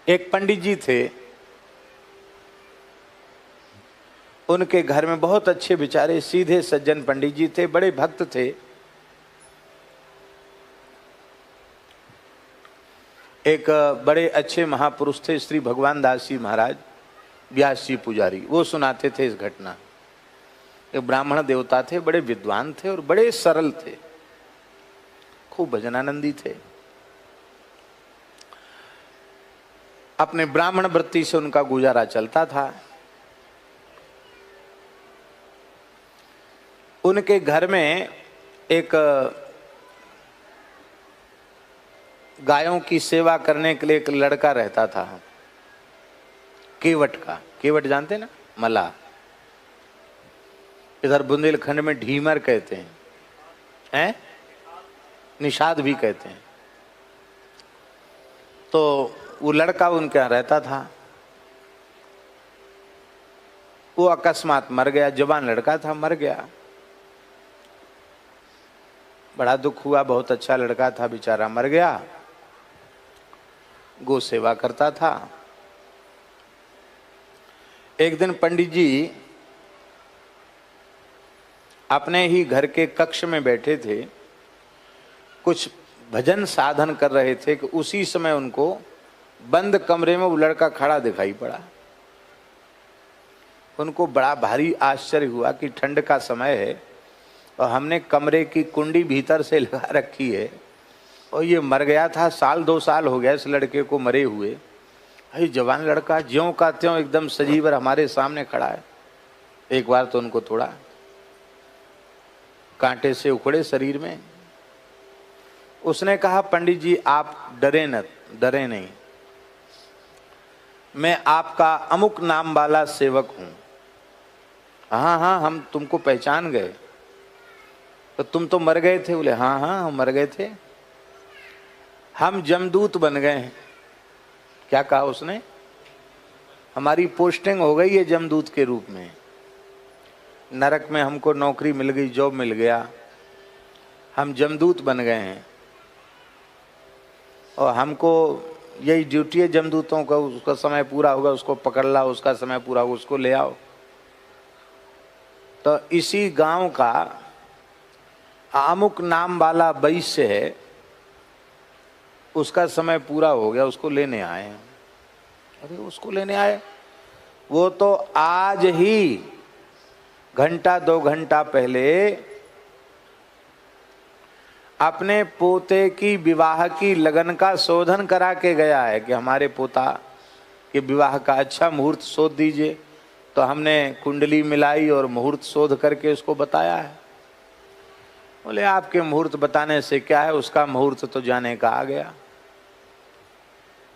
एक पंडित जी थे, उनके घर में बहुत अच्छे बेचारे सीधे सज्जन पंडित जी थे, बड़े भक्त थे। एक बड़े अच्छे महापुरुष थे श्री भगवान दास जी महाराज, व्यास जी पुजारी, वो सुनाते थे इस घटना। एक ब्राह्मण देवता थे, बड़े विद्वान थे और बड़े सरल थे, खूब भजनानंदी थे। अपने ब्राह्मण वृत्ति से उनका गुजारा चलता था। उनके घर में एक गायों की सेवा करने के लिए एक लड़का रहता था, केवट का। केवट जानते ना, मला, इधर बुंदेलखंड में ढीमर कहते हैं, निषाद भी कहते हैं। तो वो लड़का उनके यहाँ रहता था। वो अकस्मात मर गया, जवान लड़का था, मर गया। बड़ा दुख हुआ, बहुत अच्छा लड़का था, बेचारा मर गया। गो सेवा करता था। एक दिन पंडित जी अपने ही घर के कक्ष में बैठे थे, कुछ भजन साधन कर रहे थे कि उसी समय उनको बंद कमरे में वो लड़का खड़ा दिखाई पड़ा। उनको बड़ा भारी आश्चर्य हुआ कि ठंड का समय है और हमने कमरे की कुंडी भीतर से लगा रखी है और ये मर गया था, 1-2 साल हो गया इस लड़के को मरे हुए। अरे जवान लड़का ज्यों का त्यों एकदम सजीवर हमारे सामने खड़ा है। एक बार तो उनको थोड़ा कांटे से उखड़े शरीर में। उसने कहा, पंडित जी आप डरे नहीं, मैं आपका अमुक नाम वाला सेवक हूं। हाँ हाँ, हम तुमको पहचान गए। तो तुम तो मर गए थे? बोले हाँ हाँ, हम मर गए थे, हम जमदूत बन गए हैं। क्या कहा उसने? हमारी पोस्टिंग हो गई है जमदूत के रूप में, नरक में हमको नौकरी मिल गई, जॉब मिल गया, हम जमदूत बन गए हैं और हमको यही ड्यूटी है जमदूतों का, उसका समय पूरा होगा उसको पकड़ लाओ, उसका समय पूरा होगा उसको ले आओ। तो इसी गांव का अमुक नाम वाला वैश्य है, उसका समय पूरा हो गया, उसको लेने आए हैं। अरे उसको लेने आए? वो तो आज ही 1-2 घंटा पहले अपने पोते की विवाह की लगन का शोधन करा के गया है कि हमारे पोता के विवाह का अच्छा मुहूर्त शोध दीजिए। तो हमने कुंडली मिलाई और मुहूर्त शोध करके उसको बताया है। बोले आपके मुहूर्त बताने से क्या है, उसका मुहूर्त तो जाने का आ गया।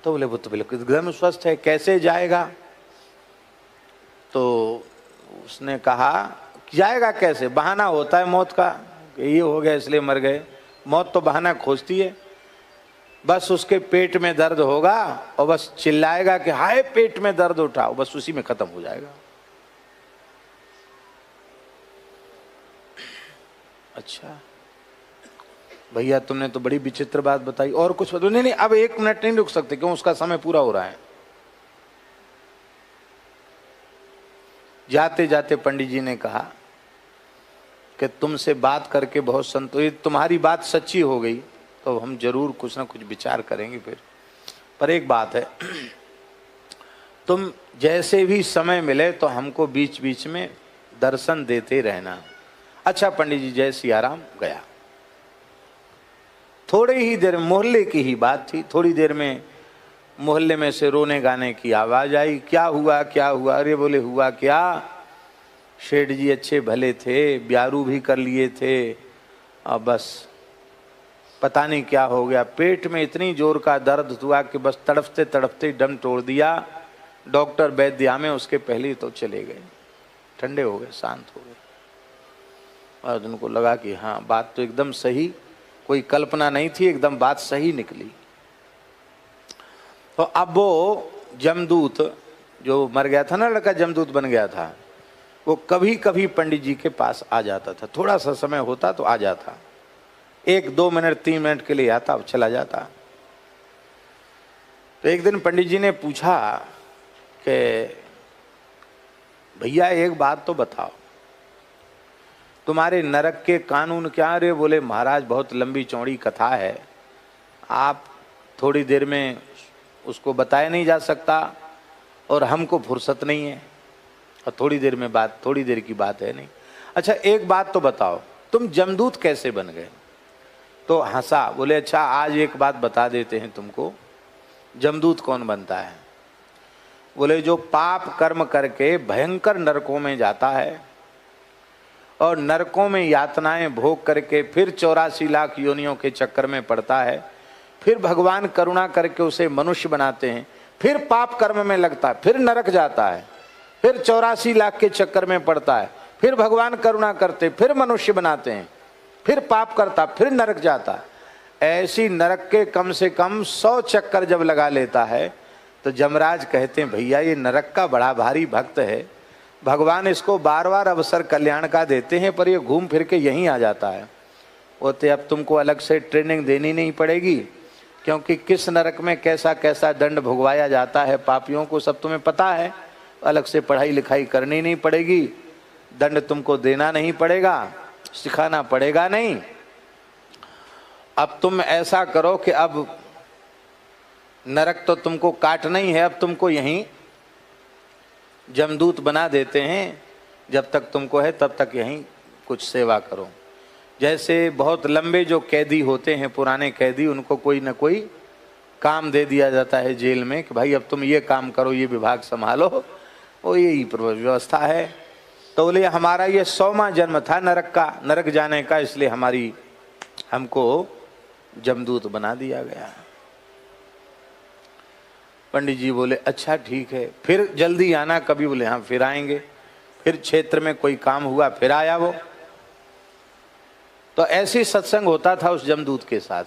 तो बोले वो तो बिल्कुल एकदम स्वस्थ है, कैसे जाएगा? तो उसने कहा जाएगा कैसे, बहाना होता है मौत का, ये हो गया इसलिए मर गए। मौत तो बहाना खोजती है। बस उसके पेट में दर्द होगा और बस चिल्लाएगा कि हाय पेट में दर्द उठा, बस उसी में खत्म हो जाएगा। अच्छा भैया तुमने तो बड़ी विचित्र बात बताई, और कुछ बताओ। नहीं, अब 1 मिनट नहीं रुक सकते, क्यों? उसका समय पूरा हो रहा है। जाते जाते पंडित जी ने कहा कि तुमसे बात करके बहुत संतोषित, तुम्हारी बात सच्ची हो गई तो हम जरूर कुछ ना कुछ विचार करेंगे फिर। पर एक बात है, तुम जैसे भी समय मिले तो हमको बीच बीच में दर्शन देते रहना। अच्छा पंडित जी, जय सियाराम गया। थोड़ी ही देर, मोहल्ले की ही बात थी, थोड़ी देर में मोहल्ले में से रोने गाने की आवाज आई। क्या हुआ क्या हुआ? अरे बोले हुआ क्या, शेठ जी अच्छे भले थे, ब्यारू भी कर लिए थे, अब बस पता नहीं क्या हो गया, पेट में इतनी जोर का दर्द हुआ कि बस तड़पते तड़पते दम तोड़ दिया। डॉक्टर वैद्य आमे उसके पहले ही तो चले गए, ठंडे हो गए, शांत हो गए। और उनको लगा कि हाँ बात तो एकदम सही, कोई कल्पना नहीं थी, एकदम बात सही निकली। तो अब वो जमदूत जो मर गया था ना, लड़का जमदूत बन गया था, वो कभी कभी पंडित जी के पास आ जाता था। थोड़ा सा समय होता तो आ जाता, 1-2 मिनट 3 मिनट के लिए आता, अब चला जाता। तो एक दिन पंडित जी ने पूछा कि भैया एक बात तो बताओ, तुम्हारे नरक के कानून क्या? रे बोले महाराज बहुत लंबी चौड़ी कथा है, आप थोड़ी देर में उसको बताया नहीं जा सकता और हमको फुर्सत नहीं है और थोड़ी देर की बात है नहीं। अच्छा एक बात तो बताओ, तुम जमदूत कैसे बन गए? तो हंसा, बोले अच्छा आज एक बात बता देते हैं तुमको, जमदूत कौन बनता है? बोले जो पाप कर्म करके भयंकर नरकों में जाता है और नरकों में यातनाएं भोग करके फिर 84 लाख योनियों के चक्कर में पड़ता है, फिर भगवान करुणा करके उसे मनुष्य बनाते हैं, फिर पाप कर्म में लगता है, फिर नरक जाता है, फिर 84 लाख के चक्कर में पड़ता है, फिर भगवान करुणा करते, फिर मनुष्य बनाते हैं, फिर पाप करता, फिर नरक जाता है। ऐसी नरक के कम से कम 100 चक्कर जब लगा लेता है तो जमराज कहते हैं भैया ये नरक का बड़ा भारी भक्त है, भगवान इसको बार बार अवसर कल्याण का देते हैं पर ये घूम फिर के यहीं आ जाता है। बोलते अब तुमको अलग से ट्रेनिंग देनी नहीं पड़ेगी, क्योंकि किस नरक में कैसा कैसा दंड भुगवाया जाता है पापियों को सब तुम्हें पता है, अलग से पढ़ाई लिखाई करनी नहीं पड़ेगी, दंड तुमको देना नहीं पड़ेगा, सिखाना पड़ेगा नहीं। अब तुम ऐसा करो कि अब नरक तो तुमको काटना ही है, अब तुमको यहीं जमदूत बना देते हैं, जब तक तुमको है तब तक यहीं कुछ सेवा करो। जैसे बहुत लंबे जो कैदी होते हैं, पुराने कैदी, उनको कोई न कोई काम दे दिया जाता है जेल में कि भाई अब तुम ये काम करो, ये विभाग संभालो, वो यही व्यवस्था है। तो बोले हमारा ये 100वां जन्म था नरक जाने का, इसलिए हमको जमदूत बना दिया गया। पंडित जी बोले अच्छा ठीक है, फिर जल्दी आना कभी। बोले हाँ फिर आएंगे। फिर क्षेत्र में कोई काम हुआ, फिर आया वो। तो ऐसी सत्संग होता था उस जमदूत के साथ।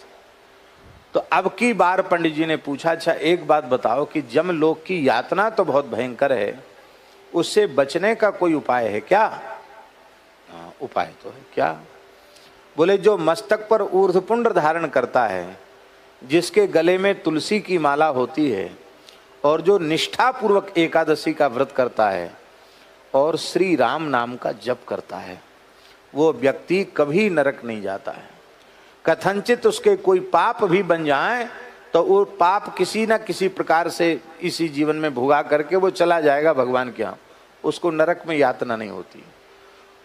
तो अब की बार पंडित जी ने पूछा अच्छा एक बात बताओ कि जमलोक की यातना तो बहुत भयंकर है, उससे बचने का कोई उपाय है क्या? उपाय तो है क्या? बोले जो मस्तक पर ऊर्ध्वपुंड धारण करता है, जिसके गले में तुलसी की माला होती है और जो निष्ठा पूर्वक एकादशी का व्रत करता है और श्री राम नाम का जप करता है, वो व्यक्ति कभी नरक नहीं जाता है। कथनचित उसके कोई पाप भी बन जाए तो वो पाप किसी न किसी प्रकार से इसी जीवन में भुगा करके वो चला जाएगा भगवान के यहाँ, उसको नरक में यातना नहीं होती।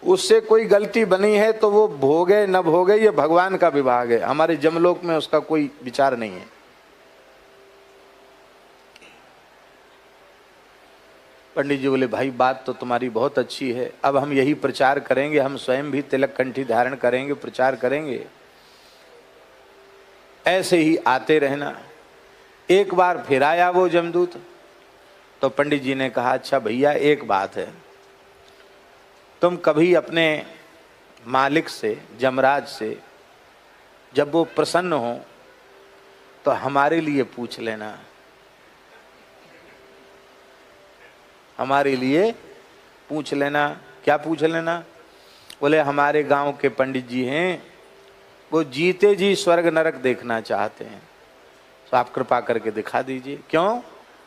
उससे कोई गलती बनी है तो वो भोगे न भोगे, ये भगवान का विभाग है, हमारे जमलोक में उसका कोई विचार नहीं है। पंडित जी बोले भाई बात तो तुम्हारी बहुत अच्छी है, अब हम यही प्रचार करेंगे, हम स्वयं भी तिलक कंठी धारण करेंगे, प्रचार करेंगे, ऐसे ही आते रहना। एक बार फिर आया वो जमदूत। तो पंडित जी ने कहा अच्छा भैया एक बात है, तुम कभी अपने मालिक से, जमराज से, जब वो प्रसन्न हो तो हमारे लिए पूछ लेना, हमारे लिए पूछ लेना। क्या पूछ लेना? बोले हमारे गांव के पंडित जी हैं, वो जीते जी स्वर्ग नरक देखना चाहते हैं, तो आप कृपा करके दिखा दीजिए। क्यों?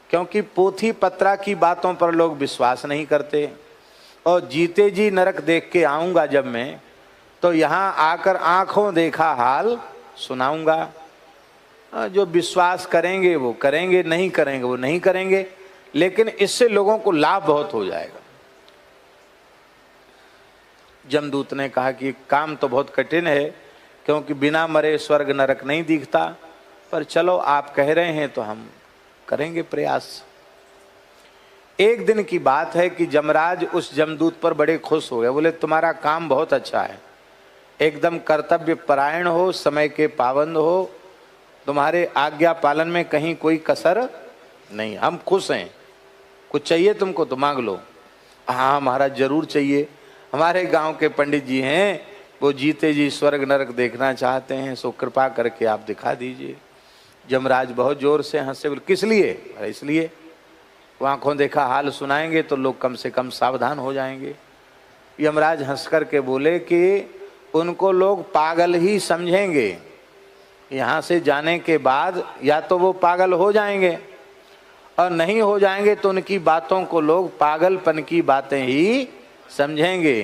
क्योंकि पोथी पत्रा की बातों पर लोग विश्वास नहीं करते, और जीते जी नरक देख के आऊँगा जब मैं, तो यहाँ आकर आँखों देखा हाल सुनाऊँगा। जो विश्वास करेंगे वो करेंगे, नहीं करेंगे वो नहीं करेंगे, लेकिन इससे लोगों को लाभ बहुत हो जाएगा। जमदूत ने कहा कि काम तो बहुत कठिन है, क्योंकि बिना मरे स्वर्ग नरक नहीं दिखता, पर चलो आप कह रहे हैं तो हम करेंगे प्रयास। एक दिन की बात है कि जमराज उस जमदूत पर बड़े खुश हो गए। बोले तुम्हारा काम बहुत अच्छा है, एकदम कर्तव्य परायण हो, समय के पाबंद हो, तुम्हारे आज्ञा पालन में कहीं कोई कसर नहीं, हम खुश हैं। कुछ चाहिए तुमको तो मांग लो। हाँ महाराज जरूर चाहिए, हमारे गांव के पंडित जी हैं, वो जीते जी स्वर्ग नरक देखना चाहते हैं, सो कृपा करके आप दिखा दीजिए। जमराज बहुत जोर से हंसे। बोले किस लिए? इसलिए वो आंखों देखा हाल सुनाएंगे तो लोग कम से कम सावधान हो जाएंगे। यमराज हंस करके बोले कि उनको लोग पागल ही समझेंगे, यहाँ से जाने के बाद या तो वो पागल हो जाएंगे और नहीं हो जाएंगे तो उनकी बातों को लोग पागलपन की बातें ही समझेंगे।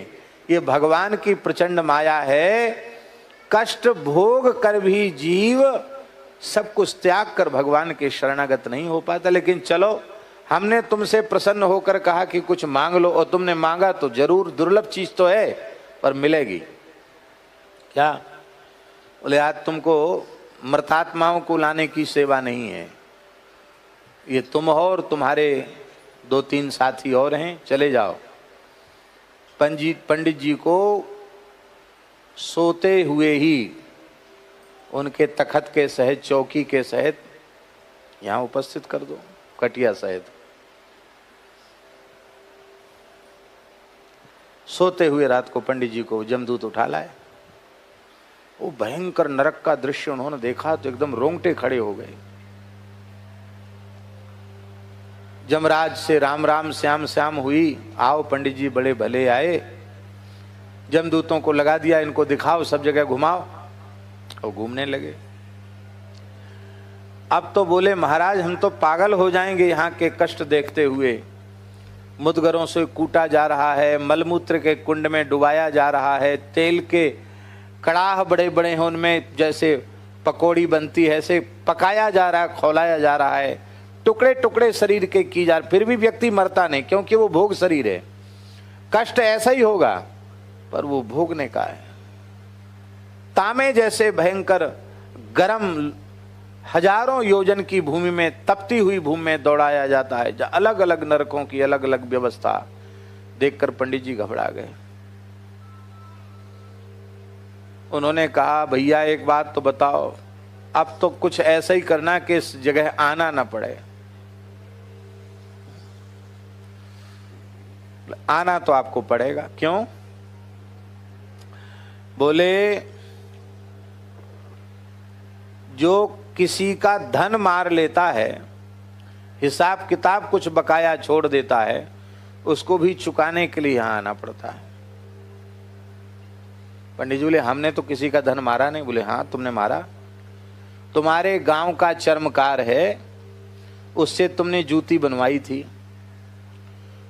ये भगवान की प्रचंड माया है। कष्ट भोग कर भी जीव सब कुछ त्याग कर भगवान के शरणागत नहीं हो पाता। लेकिन चलो, हमने तुमसे प्रसन्न होकर कहा कि कुछ मांग लो, और तुमने मांगा तो जरूर, दुर्लभ चीज तो है पर मिलेगी। क्या बोले? आज तुमको मृतात्माओं को लाने की सेवा नहीं है, ये तुम हो और तुम्हारे 2-3 साथी और हैं, चले जाओ। पंडित जी को सोते हुए ही उनके तखत के सहित, चौकी के सहित यहां उपस्थित कर दो, कटिया सहित। सोते हुए रात को पंडित जी को जमदूत उठा लाए। वो भयंकर नरक का दृश्य उन्होंने देखा तो एकदम रोंगटे खड़े हो गए। जमराज से राम राम श्याम श्याम हुई, आओ पंडित जी बड़े भले आए। जमदूतों को लगा दिया, इनको दिखाओ, सब जगह घुमाओ, और घूमने लगे। अब तो बोले महाराज हम तो पागल हो जाएंगे यहाँ के कष्ट देखते हुए। मुदगरों से कूटा जा रहा है, मलमूत्र के कुंड में डुबाया जा रहा है, तेल के कड़ाह बड़े बड़े हैं, उनमें जैसे पकौड़ी बनती है ऐसे पकाया जा रहा है, खौलाया जा रहा है, टुकड़े टुकड़े शरीर के की जा, फिर भी व्यक्ति मरता नहीं, क्योंकि वो भोग शरीर है। कष्ट ऐसा ही होगा पर वो भोगने का है। तामे जैसे भयंकर गरम हजारों योजन की भूमि में, तपती हुई भूमि में दौड़ाया जाता है, जहाँ अलग अलग नरकों की अलग अलग व्यवस्था देखकर पंडित जी घबरा गए। उन्होंने कहा भैया एक बात तो बताओ, अब तो कुछ ऐसा ही करना कि इस जगह आना ना पड़े। आना तो आपको पड़ेगा। क्यों? बोले जो किसी का धन मार लेता है, हिसाब किताब कुछ बकाया छोड़ देता है, उसको भी चुकाने के लिए यहां आना पड़ता है। पंडित जी बोले हमने तो किसी का धन मारा नहीं। बोले हाँ तुमने मारा, तुम्हारे गांव का चर्मकार है, उससे तुमने जूती बनवाई थी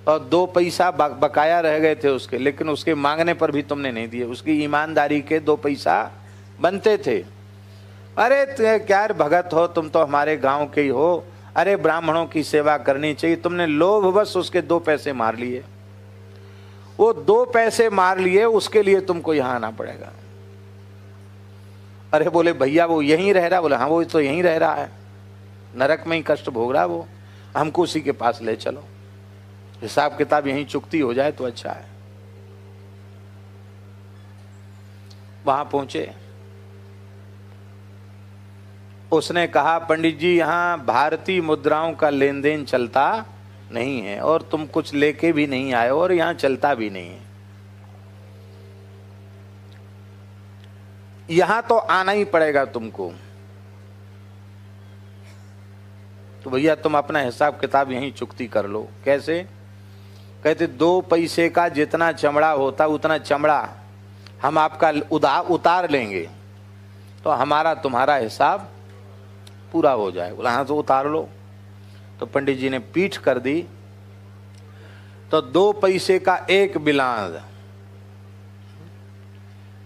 और 2 पैसा बकाया रह गए थे उसके, लेकिन उसके मांगने पर भी तुमने नहीं दिए। उसकी ईमानदारी के 2 पैसा बनते थे। अरे क्या भगत हो तुम, तो हमारे गांव के ही हो, अरे ब्राह्मणों की सेवा करनी चाहिए, तुमने लोभवश उसके 2 पैसे मार लिए। वो 2 पैसे मार लिए, उसके लिए तुमको यहां आना पड़ेगा। अरे बोले भैया वो यहीं रह रहा। बोले हाँ वो तो यहीं रह रहा है, नरक में ही कष्ट भोग रहा है वो, हमको उसी के पास ले चलो, हिसाब किताब यहीं चुकती हो जाए तो अच्छा है। वहां पहुंचे, उसने कहा पंडित जी यहाँ भारतीय मुद्राओं का लेन देन चलता नहीं है और तुम कुछ लेके भी नहीं आए और यहाँ चलता भी नहीं है, यहां तो आना ही पड़ेगा तुमको। तो भैया तुम अपना हिसाब किताब यहीं चुकती कर लो। कैसे? कहते 2 पैसे का जितना चमड़ा होता उतना चमड़ा हम आपका उतार लेंगे तो हमारा तुम्हारा हिसाब पूरा हो जाए। बोला हाँ तो उतार लो। तो पंडित जी ने पीठ कर दी तो 2 पैसे का 1 बिलांद,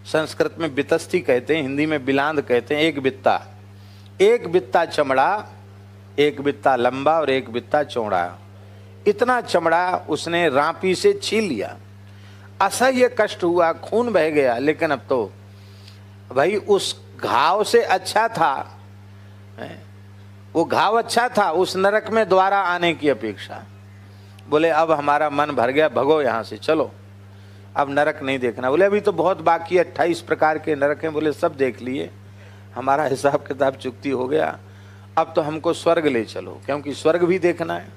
संस्कृत में बितस्ती कहते हैं, हिंदी में बिलांद कहते हैं, 1 बित्ता, 1 बित्ता चमड़ा, 1 बित्ता लंबा और 1 बित्ता चौड़ा, इतना चमड़ा उसने रांपी से छील लिया। असह्य कष्ट हुआ, खून बह गया, लेकिन अब तो भाई उस घाव से अच्छा था, वो घाव अच्छा था उस नरक में दोबारा आने की अपेक्षा। बोले अब हमारा मन भर गया, भगो यहां से, चलो अब नरक नहीं देखना। बोले अभी तो बहुत बाकी, 28 प्रकार के नरक हैं। बोले सब देख लिए, हमारा हिसाब किताब चुकती हो गया, अब तो हमको स्वर्ग ले चलो, क्योंकि स्वर्ग भी देखना है।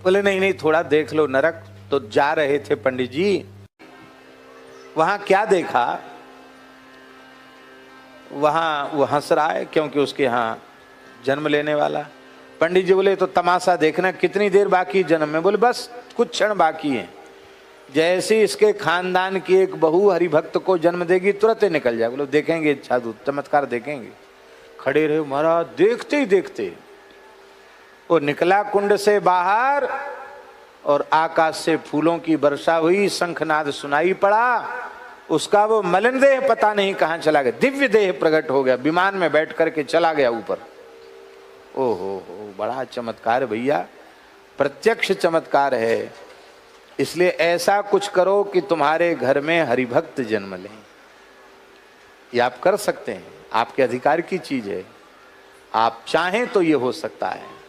बोले नहीं नहीं थोड़ा देख लो नरक। तो जा रहे थे पंडित जी, वहां क्या देखा, वहां वो हंस रहा है क्योंकि उसके यहाँ जन्म लेने वाला। पंडित जी बोले तो तमाशा देखना, कितनी देर बाकी जन्म में? बोले बस कुछ क्षण बाकी है। जैसे इसके खानदान की एक बहू हरिभक्त को जन्म देगी तुरंत निकल जाए। बोले देखेंगे जादू चमत्कार देखेंगे। खड़े रहे महाराज। देखते ही देखते वो निकला कुंड से बाहर और आकाश से फूलों की वर्षा हुई, शंखनाद सुनाई पड़ा। उसका वो मलिन देह पता नहीं कहां चला गया, दिव्य देह प्रकट हो गया, विमान में बैठ करके चला गया ऊपर। ओहो हो, बड़ा चमत्कार भैया, प्रत्यक्ष चमत्कार है। इसलिए ऐसा कुछ करो कि तुम्हारे घर में हरिभक्त जन्म लें। ये आप कर सकते हैं, आपके अधिकार की चीज है। आप चाहें तो ये हो सकता है।